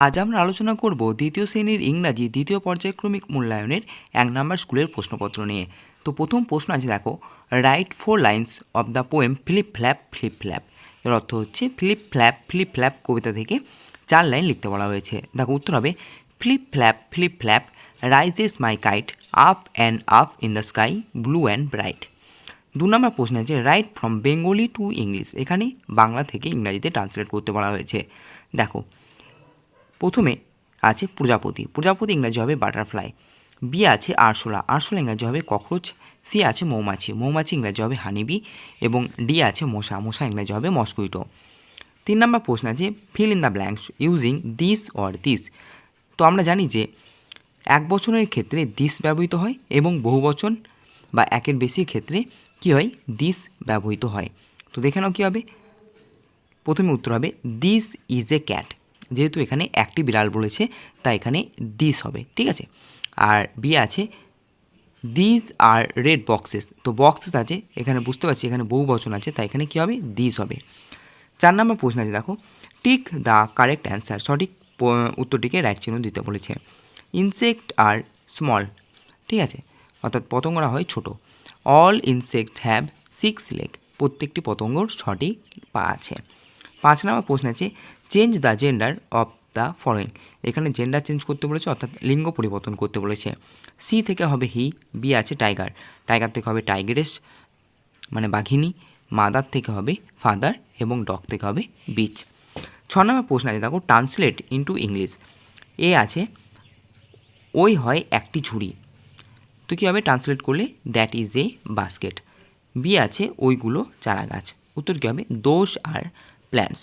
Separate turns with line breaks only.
আজ আমরা আলোচনা করব দ্বিতীয় শ্রেণীর ইংরাজি দ্বিতীয় পর্যায়ক্রমিক মূল্যায়নের ১ নম্বর স্কুলের প্রশ্নপত্র নিয়ে। তো প্রথম প্রশ্ন আছে, দেখো, write 4 lines of the poem flip flap flip flap. এর অর্থ হচ্ছে ফ্লিপ ফ্ল্যাপ কবিতা থেকে 4 লাইন লিখতে বলা হয়েছে। দেখো, উত্তর হবে flip flap rises my kite up and up in the sky blue and bright. ২ নম্বর প্রশ্ন আছে, right from Bengali to English. এখানে বাংলা থেকে ইংরাজিতে ট্রান্সলেট করতে বলা হয়েছে। দেখো, প্রথমে আছে প্রজাপতি ইংরাজি হবে বাটারফ্লাই। বি আছে আরশোলা ইংরাজি হবে ককরোচ। সি আছে মৌমাছি ইংরাজি হবে হানিবি। এবং ডি আছে মশা ইংরাজি হবে মসকুইটো। ৩ নম্বর প্রশ্ন আছে, fill in the blanks using this or this. তো আমরা জানি যে এক বচনের ক্ষেত্রে দিস ব্যবহৃত হয় এবং বহুবচন বা একের বেশির ক্ষেত্রে কী হয়, দিস ব্যবহৃত হয়। তো দেখে নাও কী হবে। প্রথমে উত্তর হবে দিস ইজ এ ক্যাট। যেহেতু এখানে একটি বিড়াল বলেছে তাই এখানে দিস হবে, ঠিক আছে। আর বি আছে দিস আর রেড বক্সেস। তো বক্সেস আছে, এখানে বুঝতে পারছি এখানে বহু বচন আছে তাই এখানে কী হবে, দিস হবে। ৪ নম্বর প্রশ্ন আছে, দেখো, টিক দ্য কারেক্ট অ্যান্সার। সঠিক উত্তরটিকে রাইট চিহ্ন দিতে বলেছে। ইনসেক্ট আর স্মল, ঠিক আছে, অর্থাৎ পতঙ্গরা হয় ছোট। All insects have 6 leg. প্রত্যেকটি পতঙ্গর 6টি পা আছে। ৫ নম্বর প্রশ্ন আছে, change the gender of the following. এখানে জেন্ডার চেঞ্জ করতে বলেছে, অর্থাৎ লিঙ্গ পরিবর্তন করতে বলেছে। সি থেকে হবে হি। বি আছে টাইগার থেকে হবে টাইগারেস মানে বাঘিনী। মাদার থেকে হবে ফাদার এবং ডগ থেকে হবে বিচ। ৬ নম্বর প্রশ্ন আছে, দেখো, ট্রান্সলেট ইন্টু ইংলিশ। এ আছে ওই হয় একটি ঝুড়ি। তো কী হবে ট্রান্সলেট করলে, দ্যাট ইজ এ বাস্কেট। বি আছে ওইগুলো চারা গাছ। উত্তর কী হবে, দোজ আর প্ল্যান্টস।